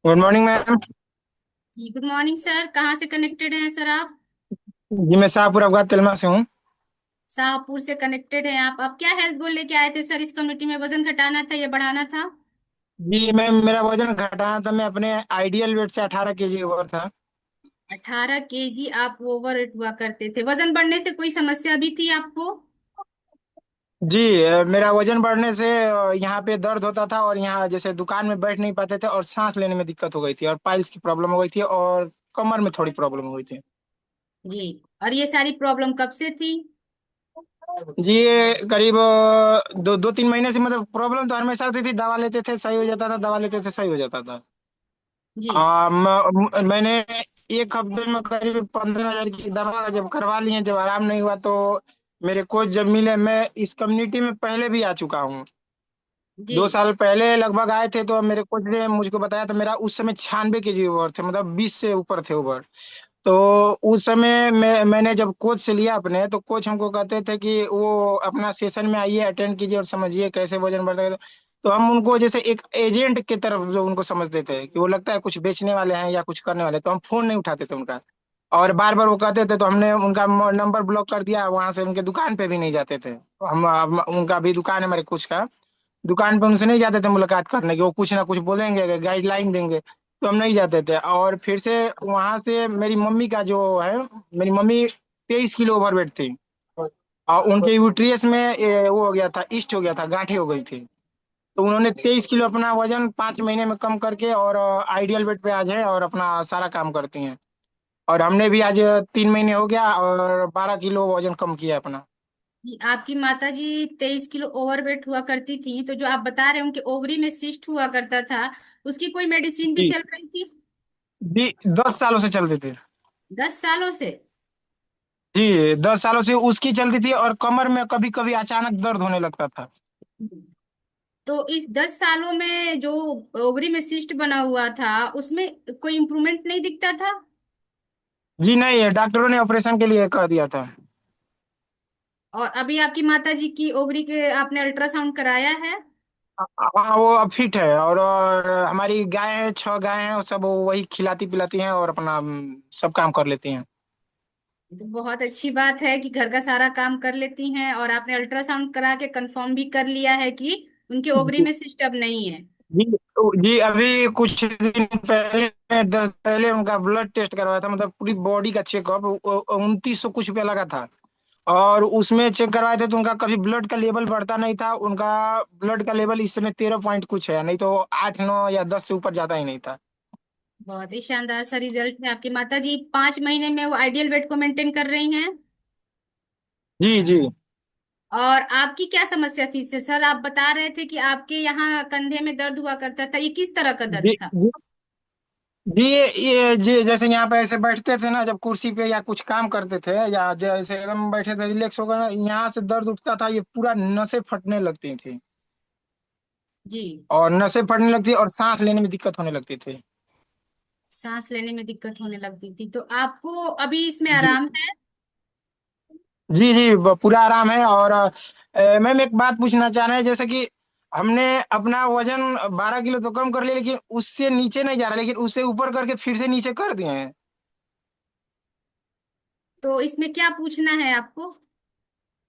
Good morning ma'am. जी good morning sir. कहाँ से कनेक्टेड हैं सर आप? जी मैं शाहपुर अवगात तेलमा से हूँ। शाहपुर से कनेक्टेड हैं आप क्या हेल्थ गोल लेके आए थे सर? इस कम्युनिटी में वजन घटाना था या बढ़ाना था? जी मैम, मेरा वजन घटाना था। मैं अपने आइडियल वेट से 18 केजी ओवर था। 18 केजी आप ओवर हुआ करते थे। वजन बढ़ने से कोई समस्या भी थी आपको? जी मेरा वजन बढ़ने से यहाँ पे दर्द होता था, और यहाँ जैसे दुकान में बैठ नहीं पाते थे, और सांस लेने में दिक्कत हो गई थी, और पाइल्स की प्रॉब्लम हो गई थी, और कमर में थोड़ी प्रॉब्लम हो गई थी। जी। और ये सारी प्रॉब्लम कब से थी? जी ये करीब दो दो तीन महीने से, मतलब प्रॉब्लम तो हमेशा होती थी। दवा लेते थे सही हो जाता था, दवा लेते थे सही हो जाता था। जी। मैंने एक हफ्ते में करीब 15,000 की दवा जब करवा ली है, जब आराम नहीं हुआ तो मेरे कोच जब मिले, मैं इस कम्युनिटी में पहले भी आ चुका हूँ। जी। 2 साल पहले लगभग आए थे, तो मेरे कोच ने मुझको बताया था। मेरा उस समय 96 केजी ओवर थे, मतलब 20 से ऊपर थे ओवर। तो उस समय मैंने जब कोच से लिया अपने, तो कोच हमको कहते थे कि वो अपना सेशन में आइए, अटेंड कीजिए और समझिए कैसे वजन बढ़ता है। तो हम उनको जैसे एक एजेंट की तरफ जो उनको समझते थे, कि वो लगता है कुछ बेचने वाले हैं या कुछ करने वाले, तो हम फोन नहीं उठाते थे उनका। और बार बार वो कहते थे, तो हमने उनका नंबर ब्लॉक कर दिया, वहां से उनके दुकान पे भी नहीं जाते थे। उनका भी दुकान है, हमारे कोच का दुकान पे उनसे नहीं जाते थे मुलाकात करने की। वो कुछ ना कुछ बोलेंगे, गाइडलाइन देंगे, तो हम नहीं जाते थे। और फिर से वहां से मेरी मम्मी का जो है, मेरी मम्मी 23 किलो ओवरवेट थी, और उनके यूट्रियस में वो हो गया था, ईस्ट हो गया था, गांठें हो गई थी। तो उन्होंने 23 किलो अपना वजन 5 महीने में कम करके, और आइडियल वेट पे आज है, और अपना सारा काम करती हैं। और हमने भी आज 3 महीने हो गया, और 12 किलो वजन कम किया अपना। जी आपकी माता जी 23 किलो ओवरवेट हुआ करती थी, तो जो आप बता रहे हैं उनके ओवरी में सिस्ट हुआ करता था, उसकी कोई मेडिसिन भी जी चल रही थी? जी 10 सालों से चलते थे। 10 सालों से? जी 10 सालों से उसकी चलती थी, और कमर में कभी कभी अचानक दर्द होने लगता था। तो इस 10 सालों में जो ओवरी में सिस्ट बना हुआ था, उसमें कोई इम्प्रूवमेंट नहीं दिखता था? जी नहीं, डॉक्टरों ने ऑपरेशन के लिए कह दिया था। और अभी आपकी माता जी की ओवरी के आपने अल्ट्रासाउंड कराया है? हाँ वो अब फिट है, और हमारी गाय है, 6 गाय हैं, सब वो वही खिलाती पिलाती हैं, और अपना सब काम कर लेती हैं। तो बहुत अच्छी बात है कि घर का सारा काम कर लेती हैं, और आपने अल्ट्रासाउंड करा के कंफर्म भी कर लिया है कि उनके ओवरी जी में सिस्ट अब नहीं है। जी जी अभी कुछ दिन पहले, 10 पहले उनका ब्लड टेस्ट करवाया था, मतलब पूरी बॉडी का चेकअप 2900 कुछ रुपया लगा था। और उसमें चेक करवाए थे, तो उनका कभी ब्लड का लेवल बढ़ता नहीं था। उनका ब्लड का लेवल इस समय 13 पॉइंट कुछ है, नहीं तो 8 9 या 10 से ऊपर जाता ही नहीं था। बहुत ही शानदार सा रिजल्ट है। आपकी माता जी 5 महीने में वो आइडियल वेट को मेंटेन कर रही हैं। जी जी और आपकी क्या समस्या थी सर? आप बता रहे थे कि आपके यहाँ कंधे में दर्द हुआ करता था, ये किस तरह का दर्द जी था? जी जी ये जी जैसे यहाँ पे ऐसे बैठते थे ना, जब कुर्सी पे या कुछ काम करते थे, या जैसे एकदम बैठे थे रिलैक्स हो गए ना, यहाँ से दर्द उठता था, ये पूरा नसें फटने लगती थी। जी। और नसें फटने लगती, और सांस लेने में दिक्कत होने लगती थी। सांस लेने में दिक्कत होने लगती थी, तो आपको अभी इसमें जी आराम है? जी पूरा आराम है। और मैम एक बात पूछना चाह रहे हैं, जैसे कि हमने अपना वजन 12 किलो तो कम कर लिया, लेकिन उससे नीचे नहीं जा रहा, लेकिन उससे ऊपर करके फिर से नीचे कर दिए हैं। तो इसमें क्या पूछना है आपको?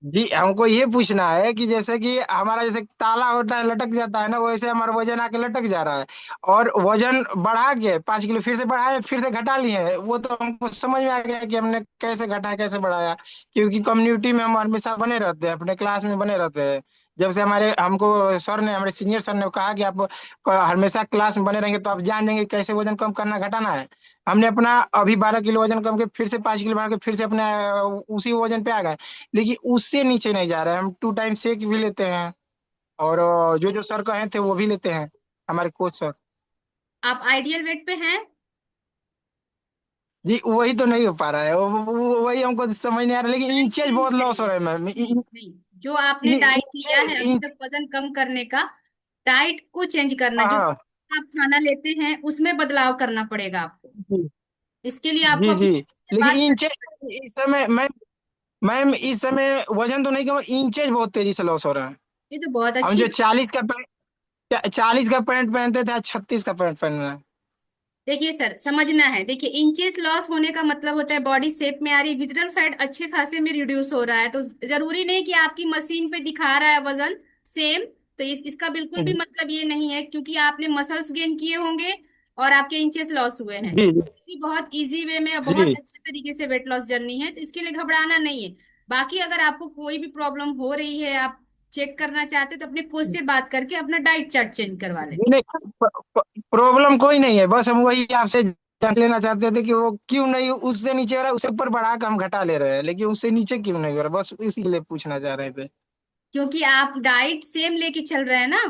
जी हमको ये पूछना है कि जैसे कि हमारा जैसे ताला होता है, लटक जाता है ना, वैसे हमारा वजन आके लटक जा रहा है। और वजन बढ़ा के 5 किलो फिर से बढ़ाए, फिर से घटा लिए हैं, वो तो हमको समझ में आ गया कि हमने कैसे घटाया कैसे बढ़ाया। क्योंकि कम्युनिटी में हम हमेशा बने रहते हैं, अपने क्लास में बने रहते हैं। जब से हमारे हमको सर ने, हमारे सीनियर सर ने कहा कि आप हमेशा क्लास में बने रहेंगे, तो आप जान जाएंगे कैसे वजन कम करना घटाना है। हमने अपना अभी 12 किलो वजन कम के फिर से 5 किलो बढ़ा के फिर से अपने उसी वजन पे आ गए। लेकिन उससे नीचे नहीं जा रहे हैं। हम 2 टाइम शेक भी लेते हैं, और जो जो सर कहे थे वो भी लेते हैं, हमारे कोच सर। आप आइडियल वेट पे हैं? जी वही तो नहीं हो पा रहा है, वही हमको समझ नहीं आ रहा, लेकिन डाइट इंचेज चेंज बहुत लॉस हो करिए। रहे हैं मैम। नहीं, जो आपने डाइट लिया है अभी इंच तक वजन कम करने का, डाइट को चेंज करना। जो हाँ आप खाना लेते हैं उसमें बदलाव करना पड़ेगा आपको। जी इसके लिए आपको जी अपने जी से लेकिन बात इंचेज करनी पड़ेगी। इस समय मैम इस समय वजन तो नहीं कम, इंचेज बहुत तेजी से लॉस हो रहा है। ये तो बहुत हम अच्छी जो बात। 40 का पैंट पहनते थे, आज 36 का पैंट पहन रहे हैं। देखिए सर, समझना है, देखिए इंचेस लॉस होने का मतलब होता है बॉडी शेप में आ रही, विजरल फैट अच्छे खासे में रिड्यूस हो रहा है। तो जरूरी नहीं कि आपकी मशीन पे दिखा रहा है वजन सेम, तो इसका बिल्कुल भी मतलब ये नहीं है, क्योंकि आपने मसल्स गेन किए होंगे और आपके इंचेस लॉस हुए हैं। जी ये बहुत इजी वे में और बहुत जी अच्छे तरीके से वेट लॉस जर्नी है, तो इसके लिए घबराना नहीं है। बाकी अगर आपको कोई भी प्रॉब्लम हो रही है, आप चेक करना चाहते हैं, तो अपने कोच से बात करके अपना डाइट चार्ट चेंज करवा लें। जी। नहीं, प्रॉब्लम कोई नहीं है, बस हम वही आपसे जान लेना चाहते थे कि वो क्यों नहीं उससे नीचे हो रहा है, उससे ऊपर बढ़ा के हम घटा ले रहे हैं, लेकिन उससे नीचे क्यों नहीं हो रहा, बस इसीलिए पूछना चाह रहे थे। क्योंकि आप डाइट सेम लेके चल रहे हैं ना,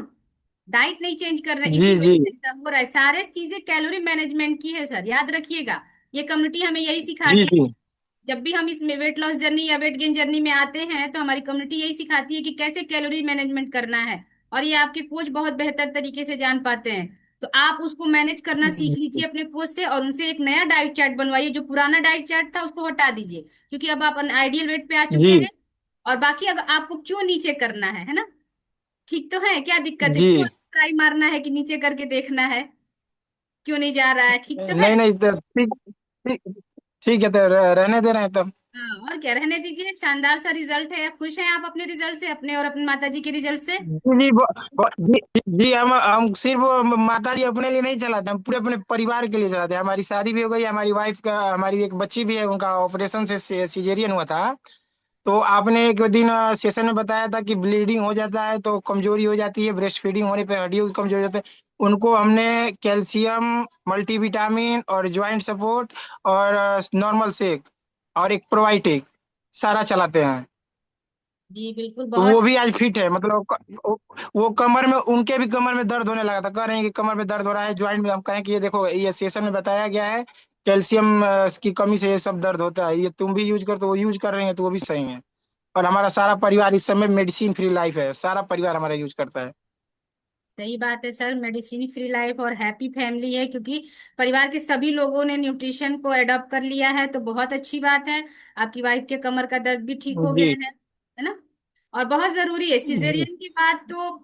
डाइट नहीं चेंज कर रहे हैं, इसी जी जी वजह से ऐसा हो रहा है। सारे चीजें कैलोरी मैनेजमेंट की है सर, याद रखिएगा। ये कम्युनिटी हमें यही जी सिखाती जी है। जब भी हम इस वेट लॉस जर्नी या वेट गेन जर्नी में आते हैं, तो हमारी कम्युनिटी यही सिखाती है कि कैसे कैलोरी मैनेजमेंट करना है। और ये आपके कोच बहुत बेहतर तरीके से जान पाते हैं। तो आप उसको मैनेज करना सीख लीजिए अपने कोच से, और उनसे एक नया डाइट चार्ट बनवाइए। जो पुराना डाइट चार्ट था उसको हटा दीजिए, क्योंकि अब आप आइडियल वेट पे आ चुके जी हैं। और बाकी अगर आपको क्यों नीचे करना है ना, ठीक तो है, क्या दिक्कत है, जी। क्यों ट्राई मारना है कि नीचे करके देखना है, क्यों नहीं जा रहा है, ठीक तो है। नहीं नहीं, तो ठीक, ठीक, ठीक है, तो रहने दे रहे हैं तब। हाँ, और क्या, रहने दीजिए। शानदार सा रिजल्ट है, खुश हैं आप अपने रिजल्ट से, अपने और अपनी माता जी के रिजल्ट से। जी जी जी जी, हम सिर्फ माता जी अपने लिए नहीं चलाते, हम पूरे अपने परिवार के लिए चलाते हैं। हमारी शादी भी हो गई, हमारी वाइफ का, हमारी एक बच्ची भी है, उनका ऑपरेशन से सिजेरियन हुआ था। तो आपने एक दिन सेशन में बताया था कि ब्लीडिंग हो जाता है तो कमजोरी हो जाती है, ब्रेस्ट फीडिंग होने पे हड्डियों की कमजोरी हो जाती है। उनको हमने कैल्शियम, मल्टीविटामिन और ज्वाइंट सपोर्ट और नॉर्मल शेक और एक प्रोबायोटिक सारा चलाते हैं। जी बिल्कुल, तो वो बहुत। भी आज फिट है, मतलब वो कमर में, उनके भी कमर में दर्द होने लगा था, कह रहे हैं कि कमर में दर्द हो रहा है, ज्वाइंट में। हम कहें कि ये देखो, ये सेशन में बताया गया है, कैल्शियम की कमी से ये सब दर्द होता है, ये तुम भी यूज कर, तो वो यूज कर रहे हैं, तो वो भी सही है। और हमारा सारा परिवार इस समय मेडिसिन फ्री लाइफ है, सारा परिवार हमारा यूज करता है। सही बात है सर, मेडिसिन फ्री लाइफ और हैप्पी फैमिली है, क्योंकि परिवार के सभी लोगों ने न्यूट्रिशन को अडॉप्ट कर लिया है, तो बहुत अच्छी बात है। आपकी वाइफ के कमर का दर्द भी ठीक हो गया जी है ना। और बहुत जरूरी है जी सिजेरियन के बाद तो